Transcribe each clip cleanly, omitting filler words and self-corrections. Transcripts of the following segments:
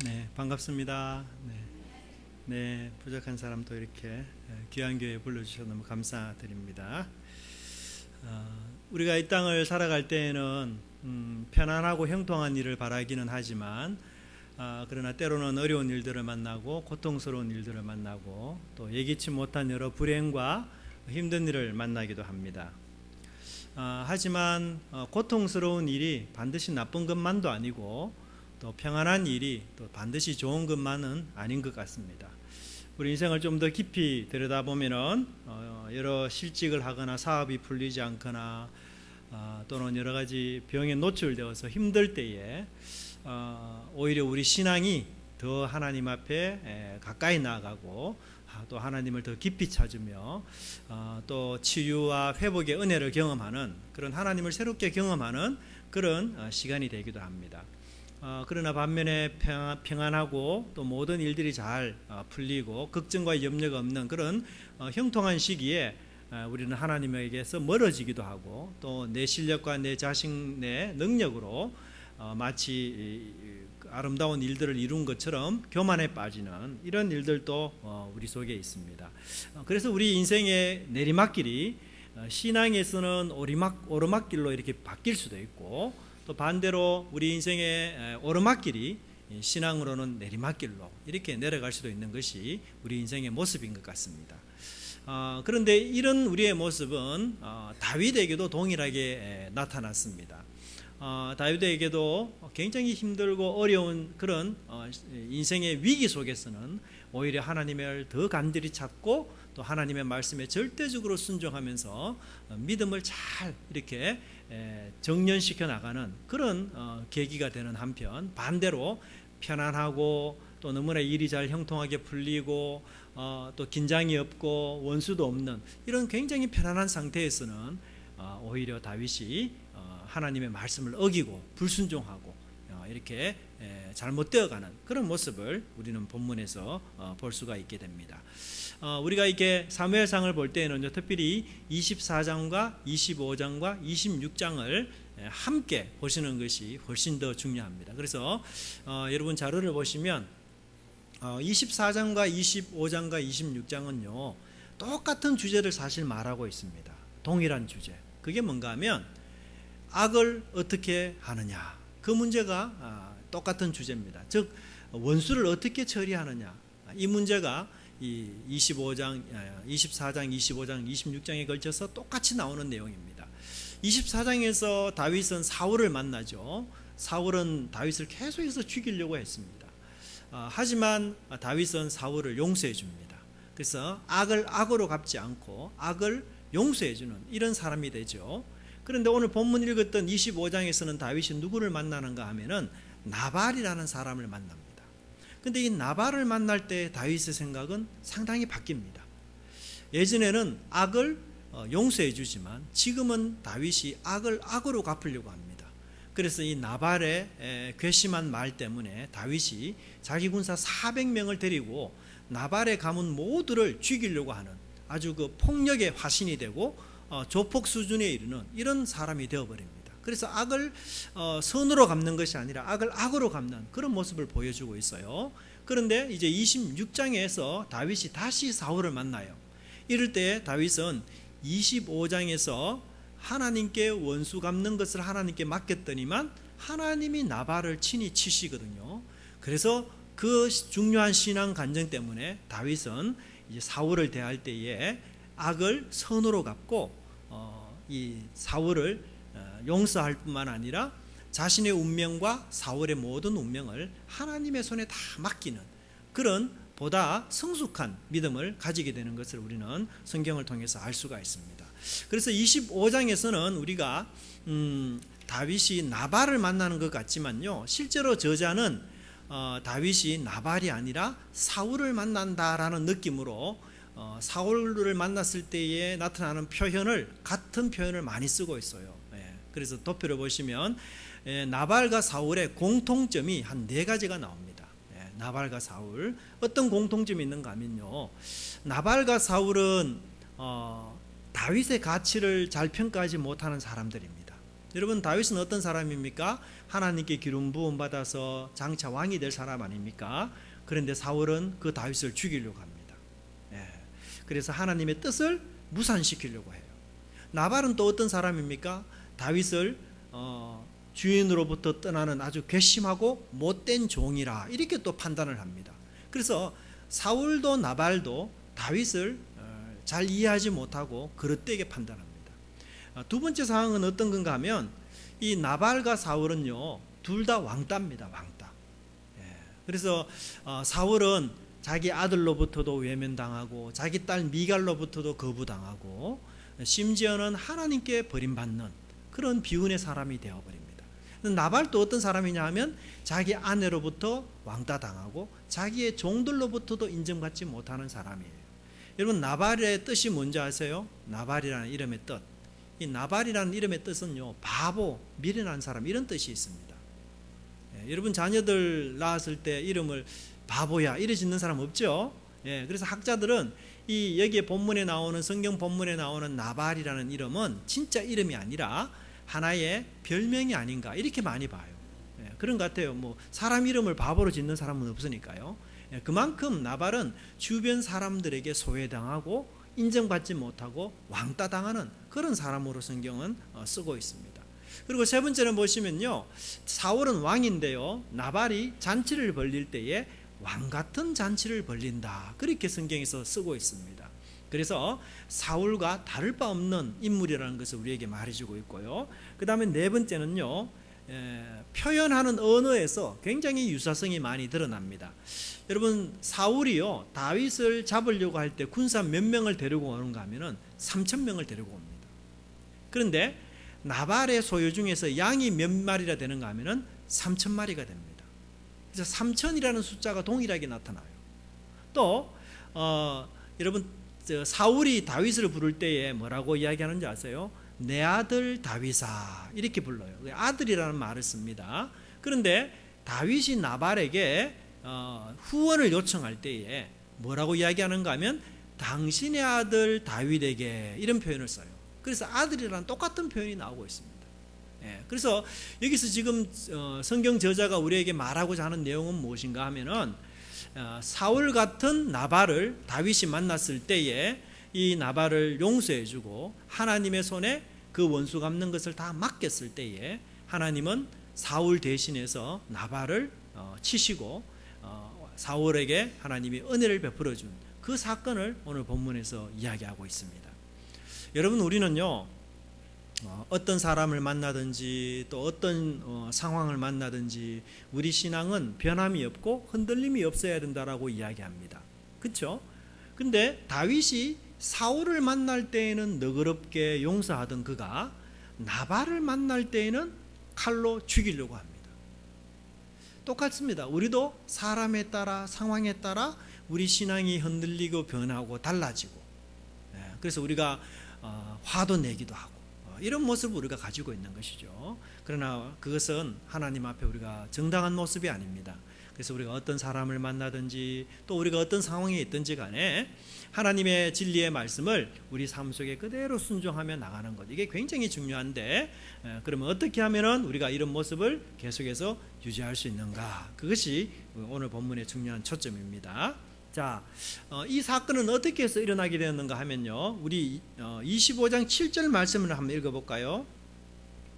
네, 반갑습니다. 네, 부족한 사람도 이렇게 귀한 교회에 불러주셔서 너무 감사드립니다. 우리가 이 땅을 살아갈 때에는 편안하고 형통한 일을 바라기는 하지만 그러나 때로는 어려운 일들을 만나고 고통스러운 일들을 만나고 또 예기치 못한 여러 불행과 힘든 일을 만나기도 합니다. 하지만 고통스러운 일이 반드시 나쁜 것만도 아니고 또 평안한 일이 또 반드시 좋은 것만은 아닌 것 같습니다. 우리 인생을 좀 더 깊이 들여다보면은 여러 실직을 하거나 사업이 풀리지 않거나 또는 여러 가지 병에 노출되어서 힘들 때에 오히려 우리 신앙이 더 하나님 앞에 가까이 나아가고 또 하나님을 더 깊이 찾으며 또 치유와 회복의 은혜를 경험하는 그런 하나님을 새롭게 경험하는 그런 시간이 되기도 합니다. 그러나 반면에 평안하고 또 모든 일들이 잘 풀리고 걱정과 염려가 없는 그런 형통한 시기에 우리는 하나님에게서 멀어지기도 하고 또 내 실력과 내 자신의 능력으로 마치 아름다운 일들을 이룬 것처럼 교만에 빠지는 이런 일들도 우리 속에 있습니다. 그래서 우리 인생의 내리막길이 신앙에서는 오르막길로 이렇게 바뀔 수도 있고 또 반대로 우리 인생의 오르막길이 신앙으로는 내리막길로 이렇게 내려갈 수도 있는 것이 우리 인생의 모습인 것 같습니다. 그런데 이런 우리의 모습은 다윗에게도 동일하게 나타났습니다. 다윗에게도 굉장히 힘들고 어려운 그런 인생의 위기 속에서는 오히려 하나님을 더 간절히 찾고 또 하나님의 말씀에 절대적으로 순종하면서 믿음을 잘 이렇게 정련시켜 나가는 그런 계기가 되는 한편, 반대로 편안하고 또 너무나 일이 잘 형통하게 풀리고 또 긴장이 없고 원수도 없는 이런 굉장히 편안한 상태에서는 오히려 다윗이 하나님의 말씀을 어기고 불순종하고 이렇게 잘못되어가는 그런 모습을 우리는 본문에서 볼 수가 있게 됩니다. 우리가 이렇게 사무엘상을 볼 때에는 특별히 24장과 25장과 26장을 함께 보시는 것이 훨씬 더 중요합니다. 그래서 여러분 자료를 보시면 24장과 25장과 26장은요 똑같은 주제를 사실 말하고 있습니다. 동일한 주제. 그게 뭔가 하면 악을 어떻게 하느냐, 그 문제가 똑같은 주제입니다. 즉 원수를 어떻게 처리하느냐, 이 문제가 이 24장, 25장, 26장에 걸쳐서 똑같이 나오는 내용입니다. 24장에서 다윗은 사울을 만나죠. 사울은 다윗을 계속해서 죽이려고 했습니다. 하지만 다윗은 사울을 용서해 줍니다. 그래서 악을 악으로 갚지 않고 악을 용서해 주는 이런 사람이 되죠. 그런데 오늘 본문 읽었던 25장에서는 다윗이 누구를 만나는가 하면은 나발이라는 사람을 만납니다. 근데 이 나발을 만날 때 다윗의 생각은 상당히 바뀝니다. 예전에는 악을 용서해 주지만 지금은 다윗이 악을 악으로 갚으려고 합니다. 그래서 이 나발의 괘씸한 말 때문에 다윗이 자기 군사 400명을 데리고 나발의 가문 모두를 죽이려고 하는 아주 그 폭력의 화신이 되고 조폭 수준에 이르는 이런 사람이 되어버립니다. 그래서 악을 선으로 갚는 것이 아니라 악을 악으로 갚는 그런 모습을 보여주고 있어요. 그런데 이제 26장에서 다윗이 다시 사울을 만나요. 이럴 때 다윗은 25장에서 하나님께 원수 갚는 것을 하나님께 맡겼더니만 하나님이 나발을 친히 치시거든요. 그래서 그 중요한 신앙 간증 때문에 다윗은 이제 사울을 대할 때에 악을 선으로 갚고 이 사울을 용서할 뿐만 아니라 자신의 운명과 사울의 모든 운명을 하나님의 손에 다 맡기는 그런 보다 성숙한 믿음을 가지게 되는 것을 우리는 성경을 통해서 알 수가 있습니다. 그래서 25장에서는 우리가 다윗이 나발을 만나는 것 같지만요, 실제로 저자는 다윗이 나발이 아니라 사울을 만난다라는 느낌으로 사울을 만났을 때에 나타나는 표현을 같은 표현을 많이 쓰고 있어요. 그래서 도표를 보시면 나발과 사울의 공통점이 한 4가지가 나옵니다. 나발과 사울 어떤 공통점이 있는가 하면요, 나발과 사울은 다윗의 가치를 잘 평가하지 못하는 사람들입니다. 여러분, 다윗은 어떤 사람입니까? 하나님께 기름 부음 받아서 장차 왕이 될 사람 아닙니까? 그런데 사울은 그 다윗을 죽이려고 합니다. 그래서 하나님의 뜻을 무산시키려고 해요. 나발은 또 어떤 사람입니까? 다윗을 주인으로부터 떠나는 아주 괘씸하고 못된 종이라 이렇게 또 판단을 합니다. 그래서 사울도 나발도 다윗을 잘 이해하지 못하고 그릇되게 판단합니다. 두 번째 상황은 어떤 건가 하면 이 나발과 사울은요, 둘 다 왕따입니다. 왕따. 그래서 사울은 자기 아들로부터도 외면당하고 자기 딸 미갈로부터도 거부당하고 심지어는 하나님께 버림받는 그런 비운의 사람이 되어버립니다. 나발도 어떤 사람이냐 하면 자기 아내로부터 왕따당하고 자기의 종들로부터도 인정받지 못하는 사람이에요. 여러분, 나발의 뜻이 뭔지 아세요? 나발이라는 이름의 뜻. 이 나발이라는 이름의 뜻은요, 바보, 미련한 사람, 이런 뜻이 있습니다. 여러분, 자녀들 낳았을 때 이름을 바보야 이래 짓는 사람 없죠? 그래서 학자들은 이 여기에 본문에 나오는, 성경 본문에 나오는 나발이라는 이름은 진짜 이름이 아니라 하나의 별명이 아닌가 이렇게 많이 봐요. 그런 것 같아요. 뭐 사람 이름을 바보로 짓는 사람은 없으니까요. 그만큼 나발은 주변 사람들에게 소외당하고 인정받지 못하고 왕따당하는 그런 사람으로 성경은 쓰고 있습니다. 그리고 세 번째는 보시면요, 사울은 왕인데요, 나발이 잔치를 벌릴 때에 왕같은 잔치를 벌린다, 그렇게 성경에서 쓰고 있습니다. 그래서 사울과 다를 바 없는 인물이라는 것을 우리에게 말해주고 있고요. 그 다음에 네 번째는요, 표현하는 언어에서 굉장히 유사성이 많이 드러납니다. 여러분, 사울이요, 다윗을 잡으려고 할 때 군사 몇 명을 데리고 오는가 하면은 3,000명을 데리고 옵니다. 그런데 나발의 소유 중에서 양이 몇 마리나 되는가 하면은 3,000마리가 됩니다. 그래서 3,000이라는 숫자가 동일하게 나타나요. 또 여러분, 사울이 다윗을 부를 때에 뭐라고 이야기하는지 아세요? 내 아들 다윗아, 이렇게 불러요. 아들이라는 말을 씁니다. 그런데 다윗이 나발에게 후원을 요청할 때에 뭐라고 이야기하는가 하면 당신의 아들 다윗에게, 이런 표현을 써요. 그래서 아들이라는 똑같은 표현이 나오고 있습니다. 그래서 여기서 지금 성경 저자가 우리에게 말하고자 하는 내용은 무엇인가 하면은 사울 같은 나발을 다윗이 만났을 때에 이 나발을 용서해주고 하나님의 손에 그 원수 갚는 것을 다 맡겼을 때에 하나님은 사울 대신해서 나발을 치시고 사울에게 하나님이 은혜를 베풀어준 그 사건을 오늘 본문에서 이야기하고 있습니다. 여러분, 우리는요, 어떤 사람을 만나든지 또 어떤 상황을 만나든지 우리 신앙은 변함이 없고 흔들림이 없어야 된다라고 이야기합니다. 그렇죠? 근데 다윗이 사울을 만날 때에는 너그럽게 용서하던 그가 나발을 만날 때에는 칼로 죽이려고 합니다. 똑같습니다. 우리도 사람에 따라, 상황에 따라 우리 신앙이 흔들리고 변하고 달라지고, 그래서 우리가 화도 내기도 하고 이런 모습을 우리가 가지고 있는 것이죠. 그러나 그것은 하나님 앞에 우리가 정당한 모습이 아닙니다. 그래서 우리가 어떤 사람을 만나든지 또 우리가 어떤 상황에 있든지 간에 하나님의 진리의 말씀을 우리 삶 속에 그대로 순종하며 나가는 것, 이게 굉장히 중요한데, 그러면 어떻게 하면 우리가 이런 모습을 계속해서 유지할 수 있는가, 그것이 오늘 본문의 중요한 초점입니다. 자, 이 사건은 어떻게 해서 일어나게 되었는가 하면요, 우리 25장 7절 말씀을 한번 읽어볼까요?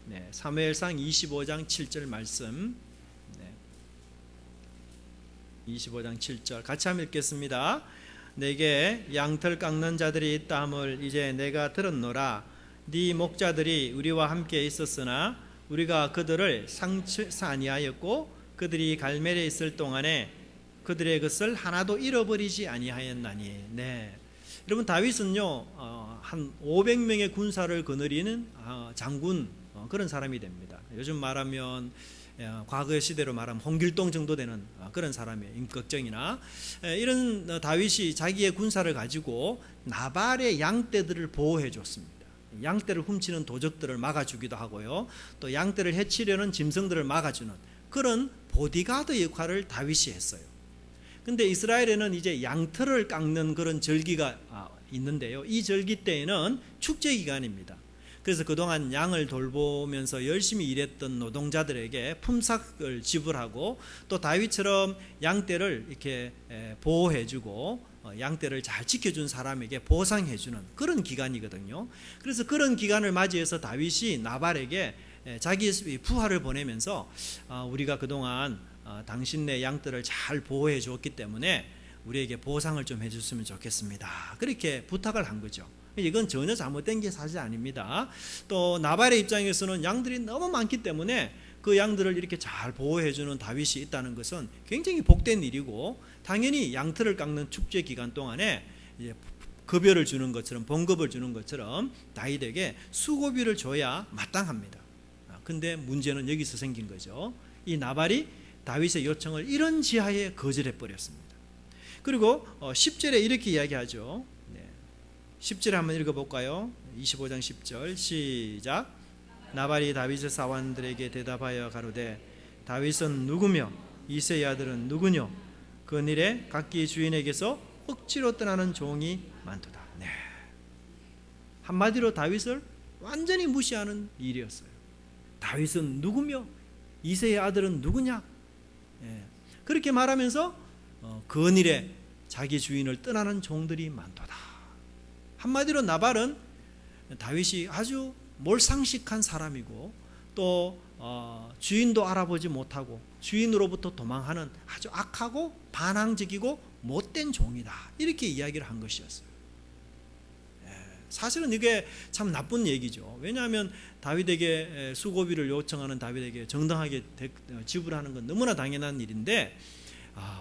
네, 사무엘상 25장 7절 말씀, 25장 7절 같이 한번 읽겠습니다. 내게 양털 깎는 자들이 있다함을 이제 내가 들었노라. 네 목자들이 우리와 함께 있었으나 우리가 그들을 상처 아니하였고 그들이 갈멜에 있을 동안에 그들의 것을 하나도 잃어버리지 아니하였나니. 네, 여러분, 다윗은요, 한 500명의 군사를 거느리는 장군, 그런 사람이 됩니다. 요즘 말하면 과거 시대로 말하면 홍길동 정도 되는 그런 사람이에요. 임꺽정이나. 이런 다윗이 자기의 군사를 가지고 나발의 양떼들을 보호해 줬습니다. 양떼를 훔치는 도적들을 막아주기도 하고요, 또 양떼를 해치려는 짐승들을 막아주는 그런 보디가드 역할을 다윗이 했어요. 근데 이스라엘에는 이제 양털을 깎는 그런 절기가 있는데요, 이 절기 때에는 축제 기간입니다. 그래서 그동안 양을 돌보면서 열심히 일했던 노동자들에게 품삯을 지불하고 또 다윗처럼 양떼를 이렇게 보호해주고 양떼를 잘 지켜준 사람에게 보상해주는 그런 기간이거든요. 그래서 그런 기간을 맞이해서 다윗이 나발에게 자기 부하를 보내면서 우리가 그동안 당신네 양떼를 잘 보호해 주었기 때문에 우리에게 보상을 좀 해줬으면 좋겠습니다. 그렇게 부탁을 한 거죠. 이건 전혀 잘못된 게 사실 아닙니다. 또 나발의 입장에서는 양들이 너무 많기 때문에 그 양들을 이렇게 잘 보호해주는 다윗이 있다는 것은 굉장히 복된 일이고, 당연히 양털을 깎는 축제 기간 동안에 이제 급여를 주는 것처럼, 봉급을 주는 것처럼 다윗에게 수고비를 줘야 마땅합니다. 근데 문제는 여기서 생긴 거죠. 이 나발이 다윗의 요청을 이런 지하에 거절해 버렸습니다. 그리고 10절에 이렇게 이야기하죠. 10절 한번 읽어볼까요? 25장 10절 시작. 나발이 다윗의 사원들에게 대답하여 가로되 다윗은 누구며 이새의 아들은 누구뇨? 그 일에 각기 주인에게서 억지로 떠나는 종이 많도다. 네. 한마디로 다윗을 완전히 무시하는 일이었어요. 다윗은 누구며 이새의 아들은 누구냐? 그렇게 말하면서 근일에 자기 주인을 떠나는 종들이 많도다. 한마디로 나발은 다윗이 아주 몰상식한 사람이고 또 주인도 알아보지 못하고 주인으로부터 도망하는 아주 악하고 반항적이고 못된 종이다, 이렇게 이야기를 한 것이었어요. 사실은 이게 참 나쁜 얘기죠. 왜냐하면 다윗에게 수고비를 요청하는 다윗에게 정당하게 지불하는 건 너무나 당연한 일인데,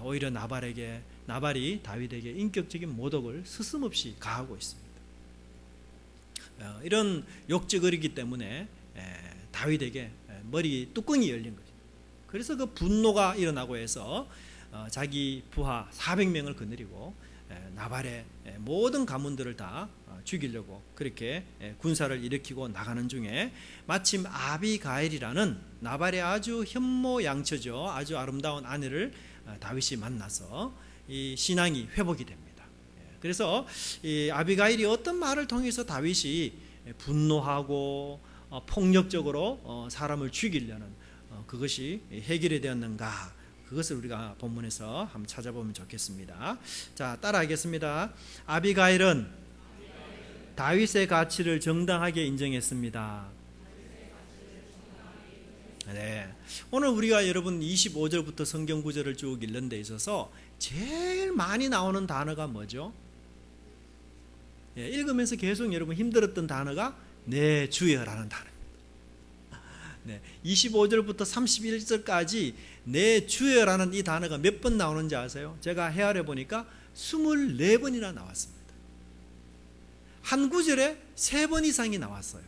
오히려 나발이 다윗에게 인격적인 모독을 스스럼없이 가하고 있습니다. 이런 욕적거리기 때문에 다윗에게 머리 뚜껑이 열린 거죠. 그래서 그 분노가 일어나고 해서 자기 부하 400명을 거느리고 나발의 모든 가문들을 다 죽이려고 그렇게 군사를 일으키고 나가는 중에 마침 아비가일이라는 나발의 아주 현모양처죠, 아주 아름다운 아내를 다윗이 만나서 이 신앙이 회복이 됩니다. 그래서 이 아비가일이 어떤 말을 통해서 다윗이 분노하고 폭력적으로 사람을 죽이려는 그것이 해결이 되었는가, 그것을 우리가 본문에서 한번 찾아보면 좋겠습니다. 자, 따라하겠습니다. 아비가일은 다윗의 가치를 정당하게 인정했습니다. 네. 오늘 우리가 여러분 25절부터 성경 구절을 쭉 읽는 데 있어서 제일 많이 나오는 단어가 뭐죠? 읽으면서 계속 여러분 힘들었던 단어가 내 주여라는 단어입니다. 25절부터 31절까지 내 주여라는 이 단어가 몇 번 나오는지 아세요? 제가 헤아려 보니까 24번이나 나왔습니다. 한 구절에 3번 이상이 나왔어요.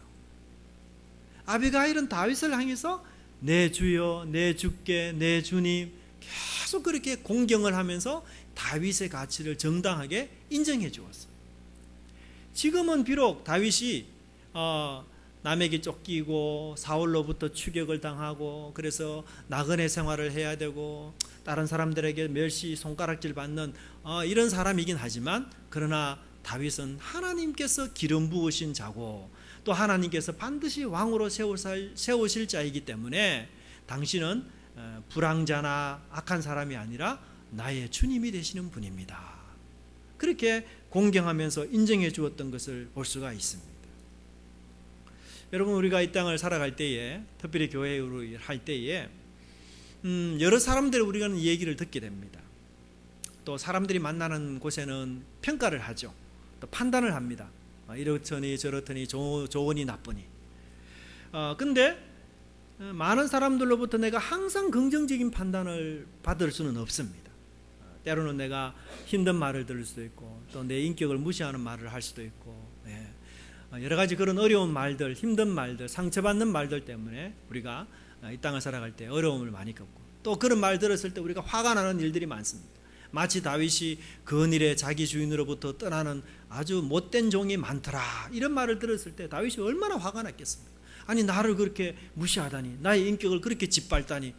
아비가일은 다윗을 향해서 내 주여, 내 주께, 내 주님 계속 그렇게 공경을 하면서 다윗의 가치를 정당하게 인정해 주었어요. 지금은 비록 다윗이 남에게 쫓기고 사울로부터 추격을 당하고 그래서 나그네 생활을 해야 되고 다른 사람들에게 멸시 손가락질 받는 이런 사람이긴 하지만, 그러나 다윗은 하나님께서 기름 부으신 자고 또 하나님께서 반드시 왕으로 세우실 자이기 때문에 당신은 불황자나 악한 사람이 아니라 나의 주님이 되시는 분입니다. 그렇게 공경하면서 인정해 주었던 것을 볼 수가 있습니다. 여러분, 우리가 이 땅을 살아갈 때에, 특별히 교회로 할 때에 여러 사람들의 우리가 얘기를 듣게 됩니다. 또 사람들이 만나는 곳에는 평가를 하죠. 또 판단을 합니다. 이렇더니 저렇더니 좋으니 나쁘니. 근데 많은 사람들로부터 내가 항상 긍정적인 판단을 받을 수는 없습니다. 때로는 내가 힘든 말을 들을 수도 있고 또 내 인격을 무시하는 말을 할 수도 있고, 여러 가지 그런 어려운 말들, 힘든 말들, 상처받는 말들 때문에 우리가 이 땅을 살아갈 때 어려움을 많이 겪고, 또 그런 말 들었을 때 우리가 화가 나는 일들이 많습니다. 마치 다윗이 근일에 자기 주인으로부터 떠나는 아주 못된 종이 많더라, 이런 말을 들었을 때 다윗이 얼마나 화가 났겠습니까? 아니, 나를 그렇게 무시하다니, 나의 인격을 그렇게 짓밟다니.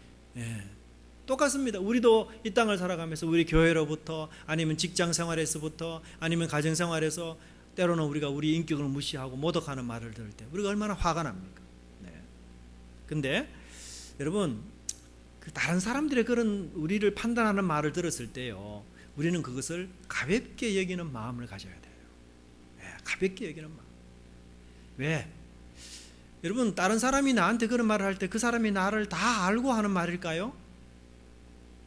똑같습니다. 우리도 이 땅을 살아가면서 우리 교회로부터, 아니면 직장 생활에서부터, 아니면 가정 생활에서 때로는 우리가 우리 인격을 무시하고 모독하는 말을 들을 때 우리가 얼마나 화가 납니까? 네. 근데 여러분, 그 다른 사람들의 그런 우리를 판단하는 말을 들었을 때요, 우리는 그것을 가볍게 여기는 마음을 가져야 돼요. 네, 가볍게 여기는 마음. 왜? 여러분, 다른 사람이 나한테 그런 말을 할 때 그 사람이 나를 다 알고 하는 말일까요?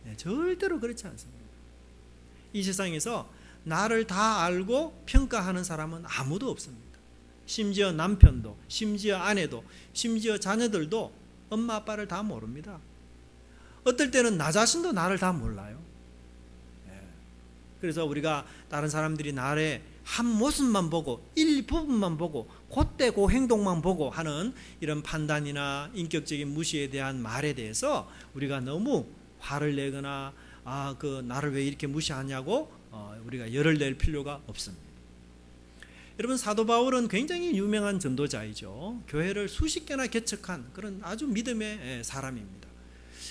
네, 절대로 그렇지 않습니다. 이 세상에서 나를 다 알고 평가하는 사람은 아무도 없습니다. 심지어 남편도, 심지어 아내도, 심지어 자녀들도 엄마 아빠를 다 모릅니다. 어떨 때는 나 자신도 나를 다 몰라요. 그래서 우리가 다른 사람들이 나의 한 모습만 보고 일부분만 보고 그때 그 행동만 보고 하는 이런 판단이나 인격적인 무시에 대한 말에 대해서 우리가 너무 화를 내거나 그 나를 왜 이렇게 무시하냐고 우리가 열을 낼 필요가 없습니다. 여러분, 사도 바울은 굉장히 유명한 전도자이죠. 교회를 수십 개나 개척한 그런 아주 믿음의 사람입니다.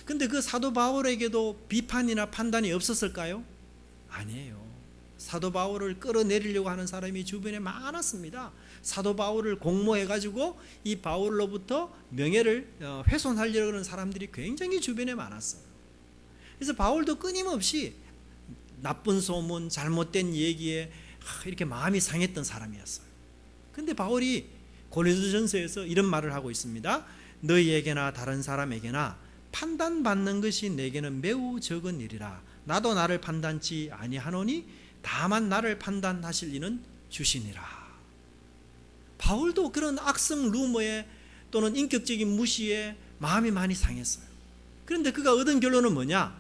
근데 그 사도 바울에게도 비판이나 판단이 없었을까요? 아니에요. 사도 바울을 끌어내리려고 하는 사람이 주변에 많았습니다. 사도 바울을 공모해가지고 이 바울로부터 명예를 훼손하려고 하는 사람들이 굉장히 주변에 많았어요. 그래서 바울도 끊임없이 나쁜 소문, 잘못된 얘기에 이렇게 마음이 상했던 사람이었어요. 근데 바울이 고린도전서에서 이런 말을 하고 있습니다. 너희에게나 다른 사람에게나 판단받는 것이 내게는 매우 적은 일이라. 나도 나를 판단치 아니하노니 다만 나를 판단하실 이는 주시니라. 바울도 그런 악성 루머에 또는 인격적인 무시에 마음이 많이 상했어요. 그런데 그가 얻은 결론은 뭐냐?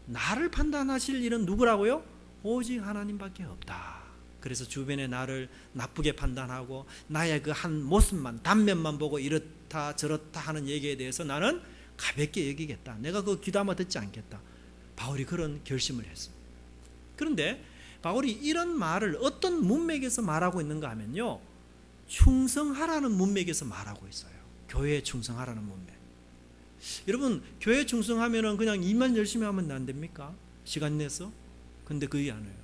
나를 판단하실 일은 누구라고요? 오직 하나님밖에 없다. 그래서 주변에 나를 나쁘게 판단하고 나의 그 한 모습만, 단면만 보고 이렇다 저렇다 하는 얘기에 대해서 나는 가볍게 여기겠다. 내가 그거 귀담아 듣지 않겠다. 바울이 그런 결심을 했습니다. 그런데 바울이 이런 말을 어떤 문맥에서 말하고 있는가 하면요, 충성하라는 문맥에서 말하고 있어요. 교회에 충성하라는 문맥. 여러분, 교회에 충성하면은 그냥 일만 열심히 하면 안 됩니까? 시간 내서? 근데 그게 아니에요.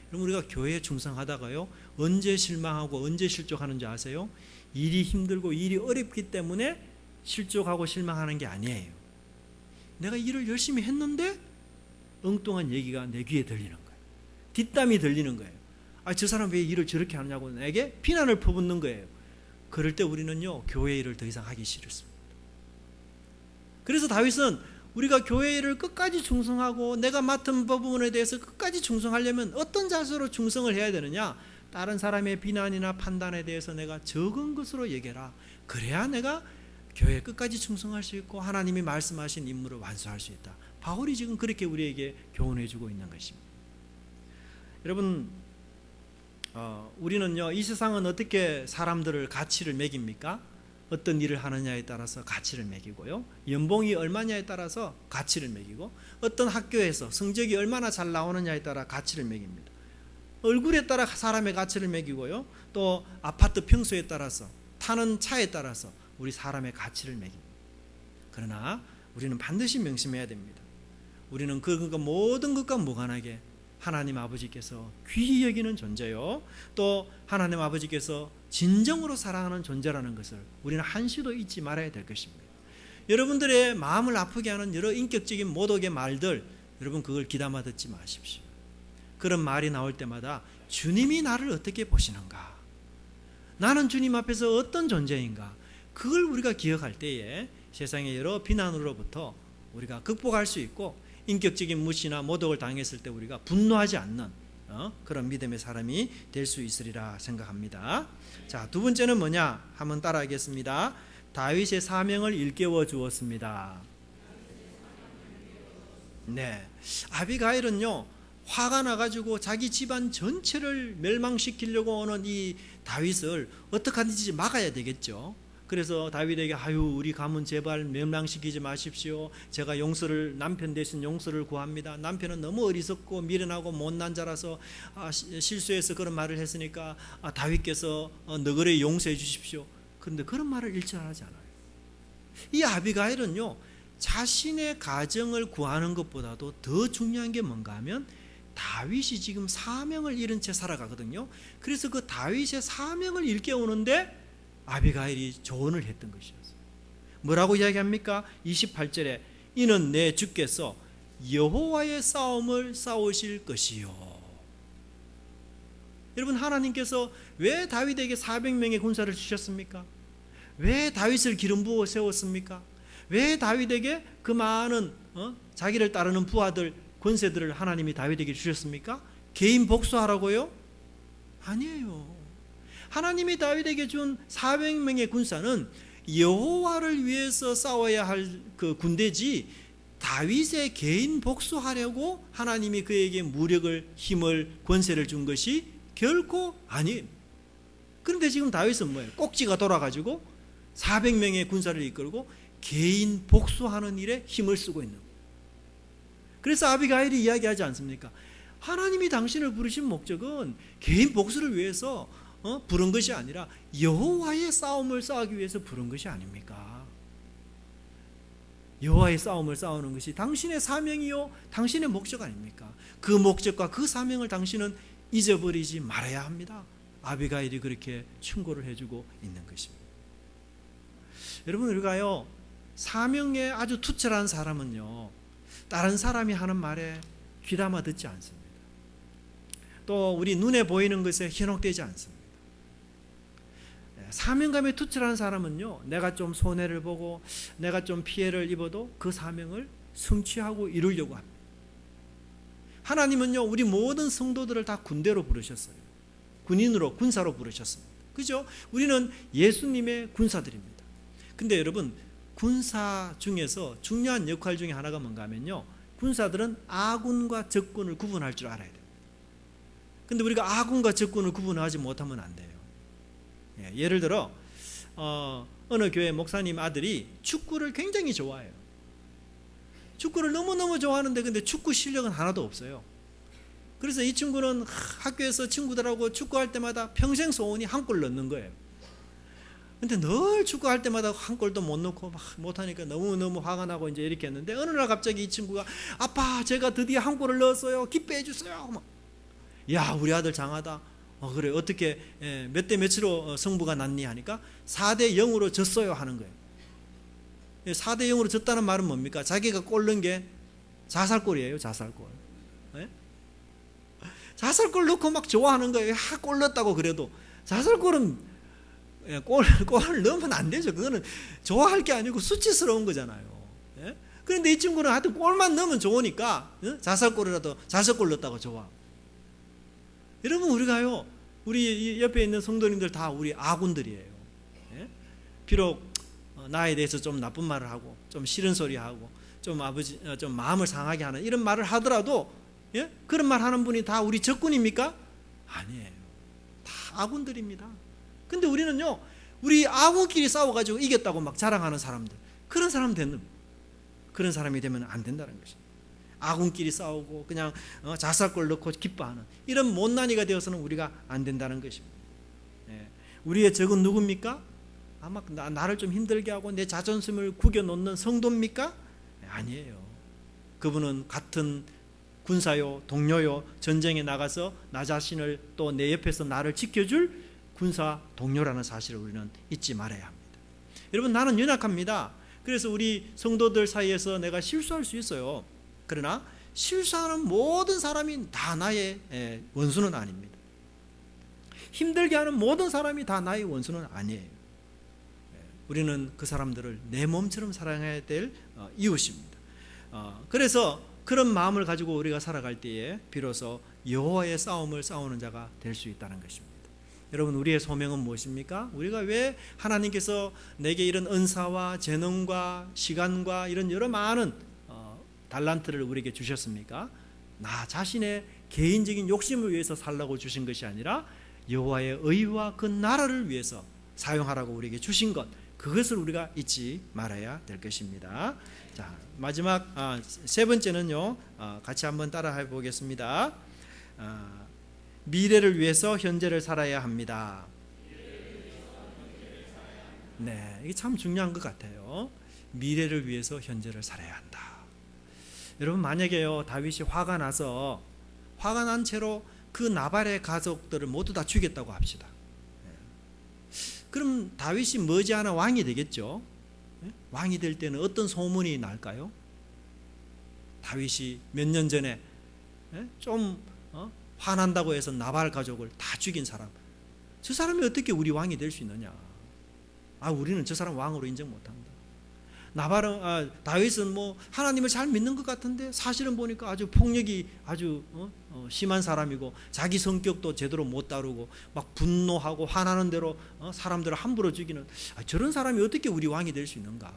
여러분, 우리가 교회에 충성하다가요, 언제 실망하고 언제 실족하는지 아세요? 일이 힘들고 일이 어렵기 때문에 실족하고 실망하는 게 아니에요. 내가 일을 열심히 했는데 엉뚱한 얘기가 내 귀에 들리는 거예요. 뒷담이 들리는 거예요. 저 사람 왜 일을 저렇게 하냐고 내게 비난을 퍼붓는 거예요. 그럴 때 우리는요, 교회 일을 더 이상 하기 싫습니다. 그래서 다윗은 우리가 교회 일을 끝까지 충성하고 내가 맡은 부분에 대해서 끝까지 충성하려면 어떤 자세로 충성을 해야 되느냐? 다른 사람의 비난이나 판단에 대해서 내가 적은 것으로 얘기해라. 그래야 내가 교회에 끝까지 충성할 수 있고 하나님이 말씀하신 임무를 완수할 수 있다. 바울이 지금 그렇게 우리에게 교훈해 주고 있는 것입니다. 여러분, 우리는요, 이 세상은 어떻게 사람들을 가치를 매깁니까? 어떤 일을 하느냐에 따라서 가치를 매기고요, 연봉이 얼마냐에 따라서 가치를 매기고, 어떤 학교에서 성적이 얼마나 잘 나오느냐에 따라 가치를 매깁니다. 얼굴에 따라 사람의 가치를 매기고요, 또 아파트 평수에 따라서, 타는 차에 따라서 우리 사람의 가치를 매깁니다. 그러나 우리는 반드시 명심해야 됩니다. 우리는 그 모든 것과 무관하게 하나님 아버지께서 귀히 여기는 존재요, 또 하나님 아버지께서 진정으로 사랑하는 존재라는 것을 우리는 한시도 잊지 말아야 될 것입니다. 여러분들의 마음을 아프게 하는 여러 인격적인 모독의 말들, 여러분 그걸 귀담아 듣지 마십시오. 그런 말이 나올 때마다 주님이 나를 어떻게 보시는가, 나는 주님 앞에서 어떤 존재인가, 그걸 우리가 기억할 때에 세상의 여러 비난으로부터 우리가 극복할 수 있고, 인격적인 무시나 모독을 당했을 때 우리가 분노하지 않는 그런 믿음의 사람이 될 수 있으리라 생각합니다. 자, 두 번째는 뭐냐? 한번 따라하겠습니다. 다윗의 사명을 일깨워 주었습니다. 네, 아비가일은요, 화가 나가지고 자기 집안 전체를 멸망시키려고 오는 이 다윗을 어떻게 하든지 막아야 되겠죠. 그래서 다윗에게 우리 가문 제발 멸망시키지 마십시오. 제가 남편 대신 용서를 구합니다. 남편은 너무 어리석고 미련하고 못난 자라서 실수해서 그런 말을 했으니까 다윗께서 너그레 용서해 주십시오. 그런데 그런 말을 일치하지 않아요. 이 아비가일은요, 자신의 가정을 구하는 것보다도 더 중요한 게 뭔가 하면 다윗이 지금 사명을 잃은 채 살아가거든요. 그래서 그 다윗의 사명을 일깨우는데 아비가일이 조언을 했던 것이었어요. 뭐라고 이야기합니까? 28절에 이는 내 주께서 여호와의 싸움을 싸우실 것이요. 여러분, 하나님께서 왜 다윗에게 400명의 군사를 주셨습니까? 왜 다윗을 기름 부어 세웠습니까? 왜 다윗에게 그 많은 자기를 따르는 부하들, 권세들을 하나님이 다윗에게 주셨습니까? 개인 복수하라고요? 아니에요. 하나님이 다윗에게 준 400명의 군사는 여호와를 위해서 싸워야 할 그 군대지, 다윗의 개인 복수하려고 하나님이 그에게 무력을, 힘을, 권세를 준 것이 결코 아니에요. 그런데 지금 다윗은 뭐예요? 꼭지가 돌아가지고 400명의 군사를 이끌고 개인 복수하는 일에 힘을 쓰고 있는 거예요. 그래서 아비가일이 이야기하지 않습니까? 하나님이 당신을 부르신 목적은 개인 복수를 위해서 부른 것이 아니라 여호와의 싸움을 싸우기 위해서 부른 것이 아닙니까? 여호와의 싸움을 싸우는 것이 당신의 사명이요 당신의 목적 아닙니까? 그 목적과 그 사명을 당신은 잊어버리지 말아야 합니다. 아비가일이 그렇게 충고를 해주고 있는 것입니다. 여러분, 우리가요, 사명에 아주 투철한 사람은요, 다른 사람이 하는 말에 귀담아 듣지 않습니다. 또 우리 눈에 보이는 것에 현혹되지 않습니다. 사명감에 투철한 사람은요, 내가 좀 손해를 보고 내가 좀 피해를 입어도 그 사명을 성취하고 이루려고 합니다. 하나님은요, 우리 모든 성도들을 다 군대로 부르셨어요. 군인으로, 군사로 부르셨습니다. 그죠? 우리는 예수님의 군사들입니다. 근데 여러분, 군사 중에서 중요한 역할 중에 하나가 뭔가 하면요, 군사들은 아군과 적군을 구분할 줄 알아야 돼요. 근데 우리가 아군과 적군을 구분하지 못하면 안 돼요. 예를 들어 어느 교회 목사님 아들이 축구를 굉장히 좋아해요. 축구를 너무너무 좋아하는데 근데 축구 실력은 하나도 없어요. 그래서 이 친구는 학교에서 친구들하고 축구할 때마다 평생 소원이 한 골 넣는 거예요. 근데 늘 축구할 때마다 한 골도 못 넣고 막 못하니까 너무너무 화가 나고 이제 이렇게 했는데, 어느 날 갑자기 이 친구가 아빠, 제가 드디어 한 골을 넣었어요. 기뻐해 주세요. 막. 야, 우리 아들 장하다. 그래, 어떻게 몇 대 몇으로 승부가 났니 하니까 4대 0으로 졌어요 하는 거예요. 4대 0으로 졌다는 말은 뭡니까? 자기가 골 넣은 게 자살골이에요. 자살골. 네? 자살골 넣고 막 좋아하는 거예요. 골 넣었다고. 그래도 자살골은 골을 넣으면 안 되죠. 그거는 좋아할 게 아니고 수치스러운 거잖아요. 네? 그런데 이 친구는 하여튼 골만 넣으면 좋으니까 자살골이라도 자살골 넣었다고 좋아. 여러분, 우리가요, 우리 옆에 있는 성도님들 다 우리 아군들이에요. 예? 비록 나에 대해서 좀 나쁜 말을 하고 좀 싫은 소리 하고 좀 좀 마음을 상하게 하는 이런 말을 하더라도, 예? 그런 말 하는 분이 다 우리 적군입니까? 아니에요. 다 아군들입니다. 근데 우리는요, 우리 아군끼리 싸워가지고 이겼다고 막 자랑하는 사람들, 그런 사람이 되면 안 된다는 것입니다. 아군끼리 싸우고 그냥 자살골 넣고 기뻐하는 이런 못난이가 되어서는 우리가 안 된다는 것입니다. 우리의 적은 누굽니까? 아마 나를 좀 힘들게 하고 내 자존심을 구겨놓는 성도입니까? 아니에요. 그분은 같은 군사요, 동료요, 전쟁에 나가서 나 자신을 또 내 옆에서 나를 지켜줄 군사 동료라는 사실을 우리는 잊지 말아야 합니다. 여러분, 나는 연약합니다. 그래서 우리 성도들 사이에서 내가 실수할 수 있어요. 그러나 실수하는 모든 사람이 다 나의 원수는 아닙니다. 힘들게 하는 모든 사람이 다 나의 원수는 아니에요. 우리는 그 사람들을 내 몸처럼 사랑해야 될 이웃입니다. 그래서 그런 마음을 가지고 우리가 살아갈 때에 비로소 여호와의 싸움을 싸우는 자가 될 수 있다는 것입니다. 여러분, 우리의 소명은 무엇입니까? 우리가 왜 하나님께서 내게 이런 은사와 재능과 시간과 이런 여러 많은 달란트를 우리에게 주셨습니까? 나 자신의 개인적인 욕심을 위해서 살라고 주신 것이 아니라 여호와의 의와 그 나라를 위해서 사용하라고 우리에게 주신 것, 그것을 우리가 잊지 말아야 될 것입니다. 자, 마지막 세 번째는요, 같이 한번 따라해 보겠습니다. 미래를 위해서 현재를 살아야 합니다. 네, 이게 참 중요한 것 같아요. 미래를 위해서 현재를 살아야 한다. 여러분, 만약에요, 다윗이 화가 나서 화가 난 채로 그 나발의 가족들을 모두 다 죽였다고 합시다. 그럼 다윗이 머지않아 왕이 되겠죠. 왕이 될 때는 어떤 소문이 날까요? 다윗이 몇 년 전에 좀 화난다고 해서 나발 가족을 다 죽인 사람, 저 사람이 어떻게 우리 왕이 될 수 있느냐? 우리는 저 사람 왕으로 인정 못합니다. 다윗은 뭐 하나님을 잘 믿는 것 같은데 사실은 보니까 아주 폭력이 아주 심한 사람이고, 자기 성격도 제대로 못 다루고 막 분노하고 화나는 대로 사람들을 함부로 죽이는, 저런 사람이 어떻게 우리 왕이 될 수 있는가?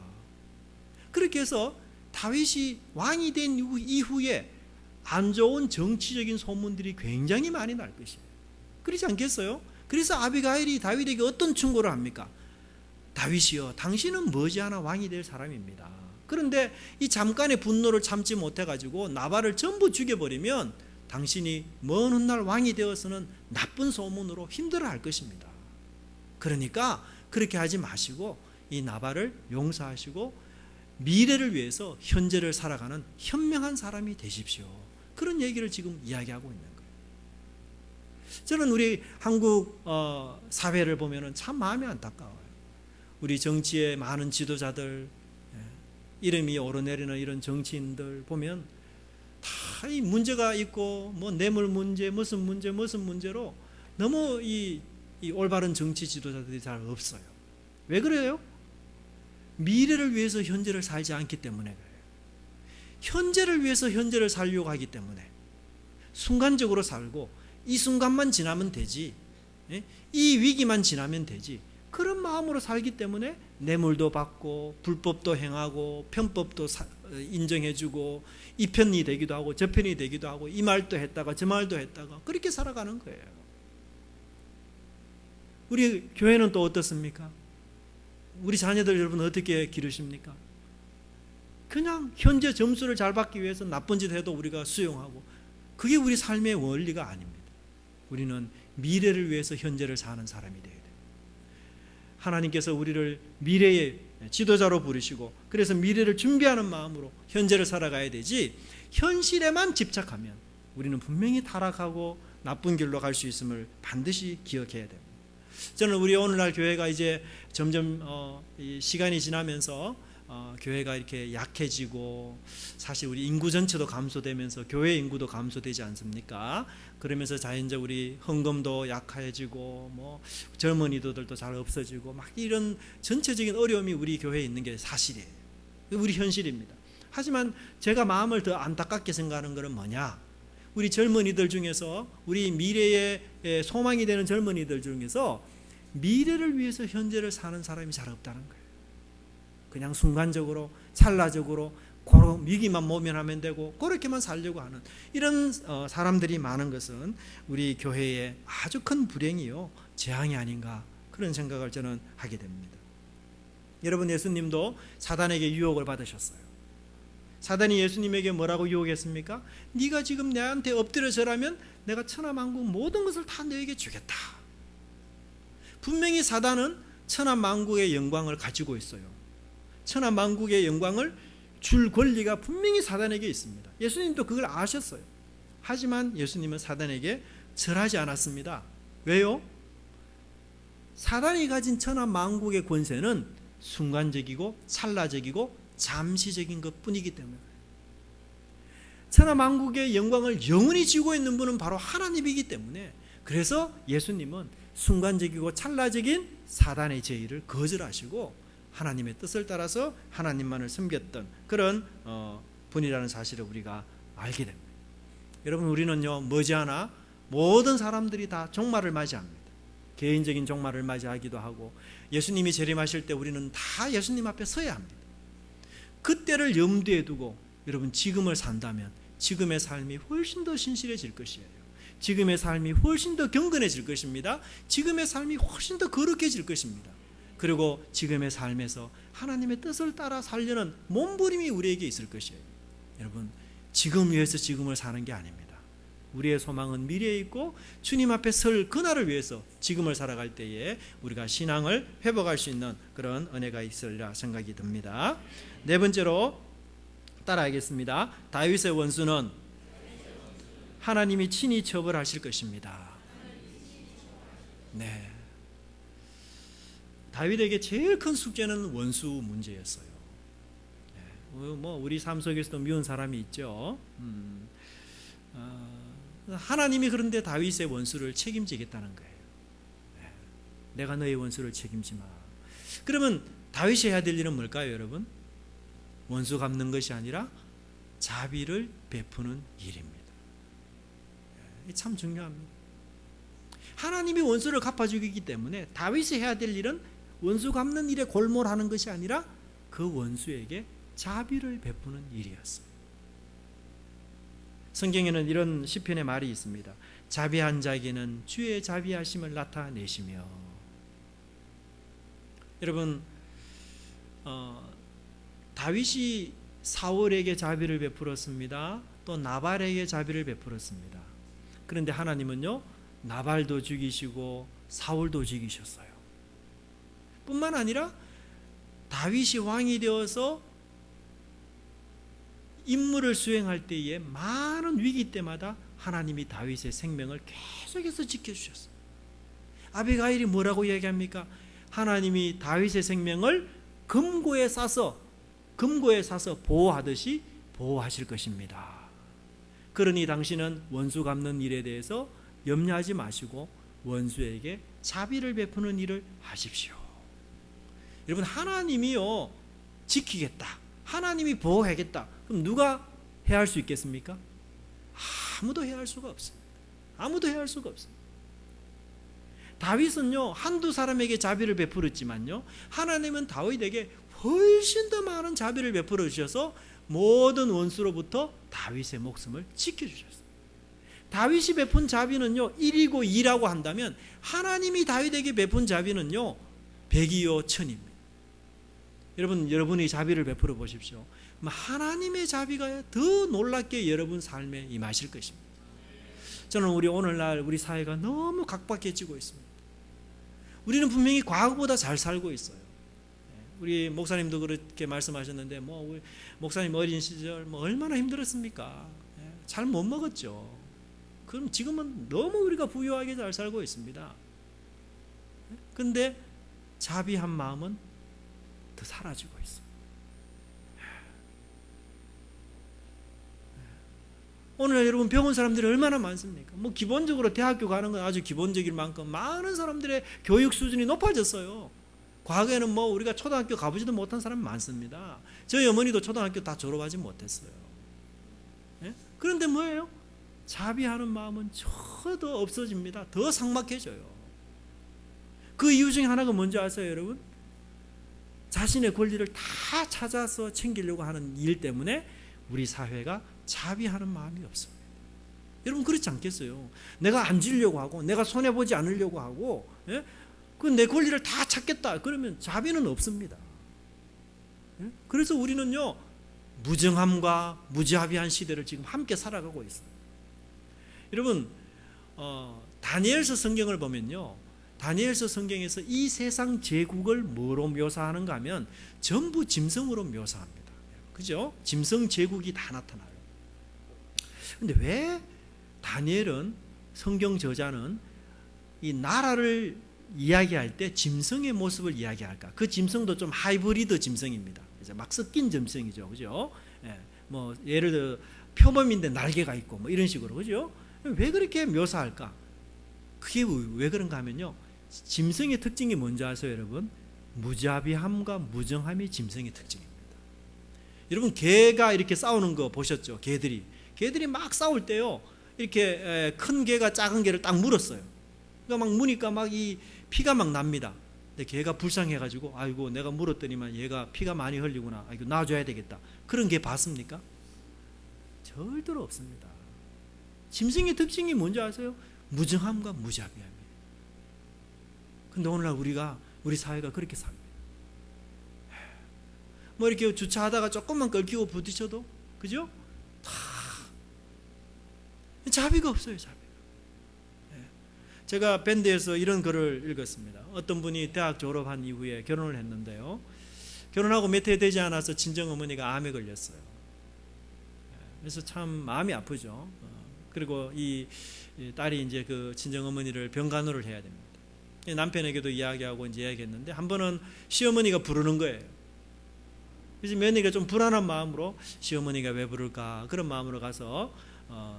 그렇게 해서 다윗이 왕이 된 이후에 안 좋은 정치적인 소문들이 굉장히 많이 날 것이에요. 그렇지 않겠어요? 그래서 아비가일이 다윗에게 어떤 충고를 합니까? 다윗이여, 당신은 머지않아 왕이 될 사람입니다. 그런데 이 잠깐의 분노를 참지 못해가지고 나발을 전부 죽여버리면 당신이 먼 훗날 왕이 되어서는 나쁜 소문으로 힘들어할 것입니다. 그러니까 그렇게 하지 마시고 이 나발을 용서하시고 미래를 위해서 현재를 살아가는 현명한 사람이 되십시오. 그런 얘기를 지금 이야기하고 있는 거예요. 저는 우리 한국 사회를 보면 참 마음이 안타까워요. 우리 정치의 많은 지도자들, 이름이 오르내리는 이런 정치인들 보면 다 이 문제가 있고, 뭐 뇌물 문제, 무슨 문제로 너무 이 올바른 정치 지도자들이 잘 없어요. 왜 그래요? 미래를 위해서 현재를 살지 않기 때문에 그래요. 현재를 위해서 현재를 살려고 하기 때문에 순간적으로 살고 이 순간만 지나면 되지, 이 위기만 지나면 되지, 그런 마음으로 살기 때문에 뇌물도 받고 불법도 행하고 편법도 인정해주고 이 편이 되기도 하고 저 편이 되기도 하고 이 말도 했다가 저 말도 했다가 그렇게 살아가는 거예요. 우리 교회는 또 어떻습니까? 우리 자녀들 여러분 어떻게 기르십니까? 그냥 현재 점수를 잘 받기 위해서 나쁜 짓 해도 우리가 수용하고, 그게 우리 삶의 원리가 아닙니다. 우리는 미래를 위해서 현재를 사는 사람이 돼야 돼요. 하나님께서 우리를 미래의 지도자로 부르시고, 그래서 미래를 준비하는 마음으로 현재를 살아가야 되지, 현실에만 집착하면 우리는 분명히 타락하고 나쁜 길로 갈 수 있음을 반드시 기억해야 됩니다. 저는 우리 오늘날 교회가 이제 점점 시간이 지나면서 교회가 이렇게 약해지고, 사실 우리 인구 전체도 감소되면서 교회 인구도 감소되지 않습니까? 그러면서 자연적 우리 헌금도 약해지고, 뭐 젊은이들도 잘 없어지고, 막 이런 전체적인 어려움이 우리 교회에 있는 게 사실이에요. 우리 현실입니다. 하지만 제가 마음을 더 안타깝게 생각하는 것은 뭐냐? 우리 젊은이들 중에서, 우리 미래의 소망이 되는 젊은이들 중에서 미래를 위해서 현재를 사는 사람이 잘 없다는 거예요. 그냥 순간적으로 찰나적으로 그런 위기만 모면하면 되고 그렇게만 살려고 하는 이런 사람들이 많은 것은 우리 교회의 아주 큰 불행이요, 재앙이 아닌가, 그런 생각을 저는 하게 됩니다. 여러분, 예수님도 사단에게 유혹을 받으셨어요. 사단이 예수님에게 뭐라고 유혹했습니까? 네가 지금 내한테 엎드려 절하면 내가 천하만국 모든 것을 다 너에게 주겠다. 분명히 사단은 천하만국의 영광을 가지고 있어요. 천하만국의 영광을 줄 권리가 분명히 사단에게 있습니다. 예수님도 그걸 아셨어요. 하지만 예수님은 사단에게 절하지 않았습니다. 왜요? 사단이 가진 천하만국의 권세는 순간적이고 찰나적이고 잠시적인 것뿐이기 때문에, 천하만국의 영광을 영원히 쥐고 있는 분은 바로 하나님이기 때문에, 그래서 예수님은 순간적이고 찰나적인 사단의 제의를 거절하시고 하나님의 뜻을 따라서 하나님만을 섬겼던 그런 분이라는 사실을 우리가 알게 됩니다. 여러분, 우리는요 머지않아 모든 사람들이 다 종말을 맞이합니다. 개인적인 종말을 맞이하기도 하고, 예수님이 재림하실 때 우리는 다 예수님 앞에 서야 합니다. 그때를 염두에 두고 여러분 지금을 산다면 지금의 삶이 훨씬 더 신실해질 것이에요. 지금의 삶이 훨씬 더 경건해질 것입니다. 지금의 삶이 훨씬 더 거룩해질 것입니다. 그리고 지금의 삶에서 하나님의 뜻을 따라 살려는 몸부림이 우리에게 있을 것이에요. 여러분, 지금 위해서 지금을 사는 게 아닙니다. 우리의 소망은 미래에 있고 주님 앞에 설 그날을 위해서 지금을 살아갈 때에 우리가 신앙을 회복할 수 있는 그런 은혜가 있으리라 생각이 듭니다. 네 번째로 따라하겠습니다. 다윗의 원수는 하나님이 친히 처벌하실 것입니다. 네. 다윗에게 제일 큰 숙제는 원수 문제였어요. 뭐 우리 삶 속에서도 미운 사람이 있죠. 하나님이 그런데 다윗의 원수를 책임지겠다는 거예요. 내가 너의 원수를 책임지마. 그러면 다윗이 해야 될 일은 뭘까요, 여러분? 원수 갚는 것이 아니라 자비를 베푸는 일입니다. 참 중요합니다. 하나님이 원수를 갚아주기 때문에 다윗이 해야 될 일은 원수 갚는 일에 골몰하는 것이 아니라 그 원수에게 자비를 베푸는 일이었어요. 성경에는 이런 시편의 말이 있습니다. 자비한 자에게는 주의 자비하심을 나타내시며. 여러분, 다윗이 사울에게 자비를 베풀었습니다. 또 나발에게 자비를 베풀었습니다. 그런데 하나님은요, 나발도 죽이시고 사울도 죽이셨어요. 뿐만 아니라 다윗이 왕이 되어서 임무를 수행할 때에 많은 위기 때마다 하나님이 다윗의 생명을 계속해서 지켜주셨어요. 아비가일이 뭐라고 얘기합니까? 하나님이 다윗의 생명을 금고에 싸서 보호하듯이 보호하실 것입니다. 그러니 당신은 원수 갚는 일에 대해서 염려하지 마시고 원수에게 자비를 베푸는 일을 하십시오. 여러분, 하나님이요 지키겠다, 하나님이 보호하겠다. 그럼 누가 해야 할 수 있겠습니까? 아무도 해야 할 수가 없습니다. 아무도 해야 할 수가 없습니다. 다윗은요 한두 사람에게 자비를 베풀었지만요, 하나님은 다윗에게 훨씬 더 많은 자비를 베풀어 주셔서 모든 원수로부터 다윗의 목숨을 지켜주셨어요. 다윗이 베푼 자비는요 1이고 2라고 한다면 하나님이 다윗에게 베푼 자비는요 100이요 1000입니다. 여러분이 자비를 베풀어 보십시오. 하나님의 자비가 더 놀랍게 여러분 삶에 임하실 것입니다. 저는 오늘날 우리 사회가 너무 각박해지고 있습니다. 우리는 분명히 과거보다 잘 살고 있어요. 우리 목사님도 그렇게 말씀하셨는데 우리 목사님 어린 시절 얼마나 힘들었습니까? 잘 못 먹었죠. 그럼 지금은 너무 우리가 부유하게 잘 살고 있습니다. 그런데 자비한 마음은 더 사라지고 있어요. 오늘 여러분 병원 사람들이 얼마나 많습니까? 기본적으로 대학교 가는 건 아주 기본적일 만큼 많은 사람들의 교육 수준이 높아졌어요. 과거에는 우리가 초등학교 가보지도 못한 사람이 많습니다. 저희 어머니도 초등학교 다 졸업하지 못했어요. 그런데 뭐예요? 자비하는 마음은 더 없어집니다. 더 삭막해져요. 그 이유 중에 하나가 뭔지 아세요, 여러분? 자신의 권리를 다 찾아서 챙기려고 하는 일 때문에 우리 사회가 자비하는 마음이 없습니다. 여러분 그렇지 않겠어요? 내가 안 지려고 하고 내가 손해보지 않으려고 하고 내 권리를 다 찾겠다 그러면 자비는 없습니다. 그래서 우리는요 무정함과 무자비한 시대를 지금 함께 살아가고 있어요. 여러분 다니엘서 성경을 보면요, 다니엘서 성경에서 이 세상 제국을 뭐로 묘사하는가 하면 전부 짐승으로 묘사합니다. 그죠? 짐승 제국이 다 나타나요. 근데 왜 다니엘은, 성경 저자는 이 나라를 이야기할 때 짐승의 모습을 이야기할까? 그 짐승도 좀 하이브리드 짐승입니다. 이제 막 섞인 짐승이죠. 그죠? 예를 들어 표범인데 날개가 있고 이런 식으로. 그죠? 왜 그렇게 묘사할까? 그게 왜 그런가 하면요, 짐승의 특징이 뭔지 아세요, 여러분? 무자비함과 무정함이 짐승의 특징입니다. 여러분 개가 이렇게 싸우는 거 보셨죠? 개들이 막 싸울 때요 이렇게 큰 개가 작은 개를 딱 물었어요. 그러니까 막 무니까 이 피가 막 납니다. 근데 개가 불쌍해가지고 아이고 내가 물었더니만 얘가 피가 많이 흘리구나, 아이고 놔줘야 되겠다. 그런 개 봤습니까? 절대로 없습니다. 짐승의 특징이 뭔지 아세요? 무정함과 무자비함이에요. 근데 오늘날 우리 사회가 그렇게 삽니다. 이렇게 주차하다가 조금만 긁히고 부딪혀도 그죠? 다 자비가 없어요. 자비가. 제가 밴드에서 이런 글을 읽었습니다. 어떤 분이 대학 졸업한 이후에 결혼을 했는데요, 결혼하고 몇 해 되지 않아서 친정어머니가 암에 걸렸어요. 그래서 참 마음이 아프죠. 그리고 이 딸이 이제 그 친정 어머니를 병간호를 해야 됩니다. 남편에게도 이야기하고 이제 이야기했는데 한 번은 시어머니가 부르는 거예요. 그래서 며느리가 좀 불안한 마음으로 시어머니가 왜 부를까 그런 마음으로 가서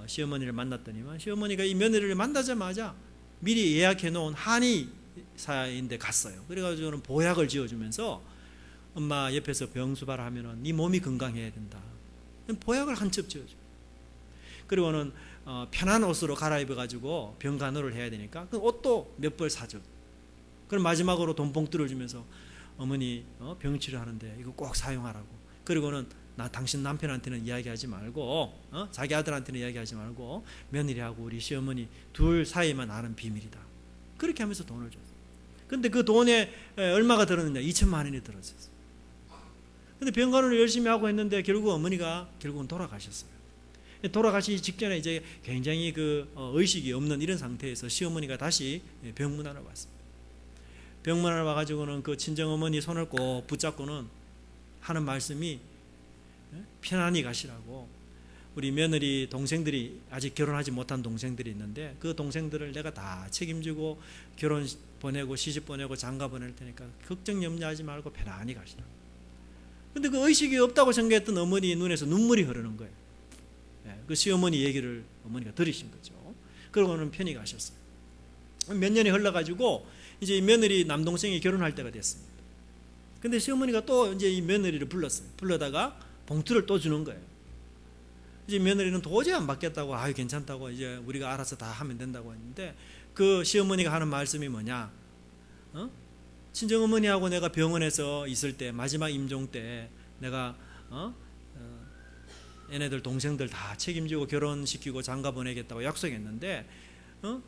시어머니를 만났더니만 시어머니가 이 며느리를 만나자마자 미리 예약해 놓은 한의사인데 갔어요. 그래가지고는 보약을 지어주면서 엄마 옆에서 병수발 하면은 네 몸이 건강해야 된다. 보약을 한 첩 지어줘. 그리고는 편한 옷으로 갈아입어가지고 병간호를 해야 되니까 그 옷도 몇 벌 사줘. 그럼 마지막으로 돈봉투를 주면서 어머니 병치료 하는데 이거 꼭 사용하라고. 그리고는 나 당신 남편한테는 이야기하지 말고 자기 아들한테는 이야기하지 말고 며느리하고 우리 시어머니 둘 사이만 아는 비밀이다. 그렇게 하면서 돈을 줬어요. 근데 그 돈에 얼마가 들었느냐? 2천만 원이 들었어요. 근데 병간호를 열심히 하고 했는데 결국 어머니가 결국은 돌아가셨어요. 돌아가시기 직전에 이제 굉장히 그 의식이 없는 이런 상태에서 시어머니가 다시 병문안을 왔습니다. 병문안을 와가지고는 그 친정어머니 손을 꼭 붙잡고는 하는 말씀이 편안히 가시라고. 우리 며느리 동생들이 아직 결혼하지 못한 동생들이 있는데 그 동생들을 내가 다 책임지고 결혼 보내고 시집 보내고 장가 보낼 테니까 걱정 염려하지 말고 편안히 가시라고. 근데 그 의식이 없다고 생각했던 어머니 눈에서 눈물이 흐르는 거예요. 그 시어머니 얘기를 어머니가 들으신 거죠. 그러고는 편히 가셨어요. 몇 년이 흘러가지고 이제 이 며느리 남동생이 결혼할 때가 됐습니다. 근데 시어머니가 또 이제 이 며느리를 불렀어요. 불러다가 봉투를 또 주는 거예요. 이제 며느리는 도저히 안 받겠다고, 아유 괜찮다고, 이제 우리가 알아서 다 하면 된다고 했는데 그 시어머니가 하는 말씀이 뭐냐? 친정어머니하고 내가 병원에서 있을 때 마지막 임종 때 내가 얘네들 동생들 다 책임지고 결혼시키고 장가 보내겠다고 약속했는데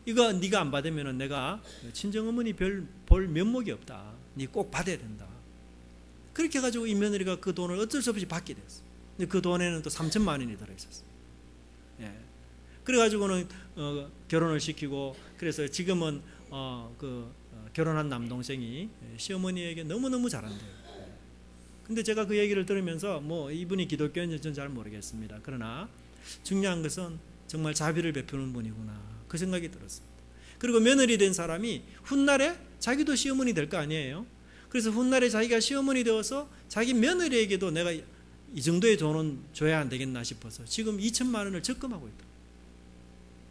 이거 네가 안 받으면 내가 친정어머니 볼 면목이 없다. 네 꼭 받아야 된다. 그렇게 해가지고 이 며느리가 그 돈을 어쩔 수 없이 받게 됐어. 근데 그 돈에는 또 3천만 원이 들어있었어. 예. 그래가지고는 결혼을 시키고 그래서 지금은 결혼한 남동생이 시어머니에게 너무너무 잘한대요. 근데 제가 그 얘기를 들으면서 뭐 이분이 기독교인지 저는 잘 모르겠습니다. 그러나 중요한 것은 정말 자비를 베푸는 분이구나 그 생각이 들었습니다. 그리고 며느리 된 사람이 훗날에 자기도 시어머니 될 거 아니에요. 그래서 훗날에 자기가 시어머니 되어서 자기 며느리에게도 내가 이 정도의 돈은 줘야 안 되겠나 싶어서 지금 2천만 원을 적금하고 있다.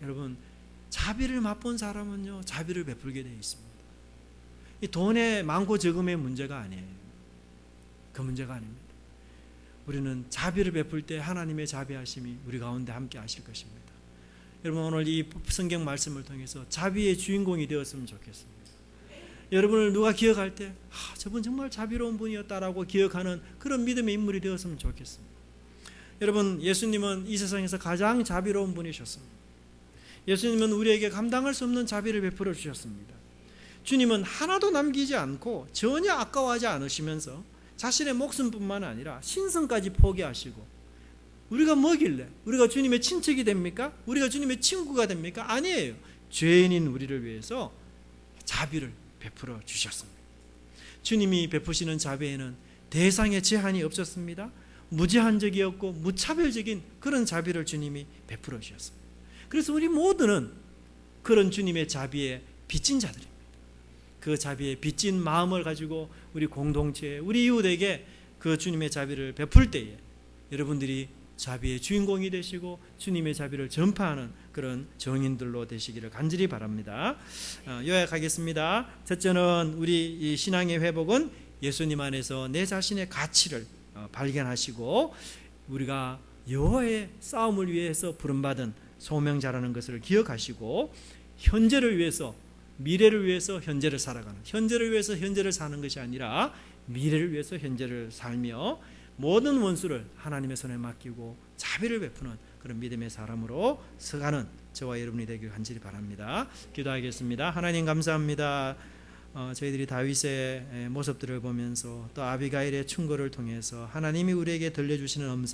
여러분 자비를 맛본 사람은요 자비를 베풀게 되어 있습니다. 이 돈의 많고 적음의 문제가 아니에요. 그 문제가 아닙니다. 우리는 자비를 베풀 때 하나님의 자비하심이 우리 가운데 함께 하실 것입니다. 여러분 오늘 이 성경 말씀을 통해서 자비의 주인공이 되었으면 좋겠습니다. 여러분을 누가 기억할 때 저분 정말 자비로운 분이었다라고 기억하는 그런 믿음의 인물이 되었으면 좋겠습니다. 여러분 예수님은 이 세상에서 가장 자비로운 분이셨습니다. 예수님은 우리에게 감당할 수 없는 자비를 베풀어 주셨습니다. 주님은 하나도 남기지 않고 전혀 아까워하지 않으시면서 자신의 목숨뿐만 아니라 신성까지 포기하시고 우리가 뭐길래? 우리가 주님의 친척이 됩니까? 우리가 주님의 친구가 됩니까? 아니에요. 죄인인 우리를 위해서 자비를 베풀어 주셨습니다. 주님이 베푸시는 자비에는 대상의 제한이 없었습니다. 무제한적이었고 무차별적인 그런 자비를 주님이 베풀어 주셨습니다. 그래서 우리 모두는 그런 주님의 자비에 빚진 자들입니다. 그 자비에 빚진 마음을 가지고 우리 공동체에 우리 이웃에게 그 주님의 자비를 베풀 때에 여러분들이 자비의 주인공이 되시고 주님의 자비를 전파하는 그런 정인들로 되시기를 간절히 바랍니다. 요약하겠습니다. 첫째는 우리 이 신앙의 회복은 예수님 안에서 내 자신의 가치를 발견하시고 우리가 여호와의 싸움을 위해서 부름받은 소명자라는 것을 기억하시고 현재를 위해서 미래를 위해서 현재를 살아가는 현재를 위해서 현재를 사는 것이 아니라 미래를 위해서 현재를 살며 모든 원수를 하나님의 손에 맡기고 자비를 베푸는 그런 믿음의 사람으로 서가는 저와 여러분이 되길 간절히 바랍니다. 기도하겠습니다. 하나님 감사합니다. 저희들이 다윗의 모습들을 보면서 또 아비가일의 충고를 통해서 하나님이 우리에게 들려주시는 음성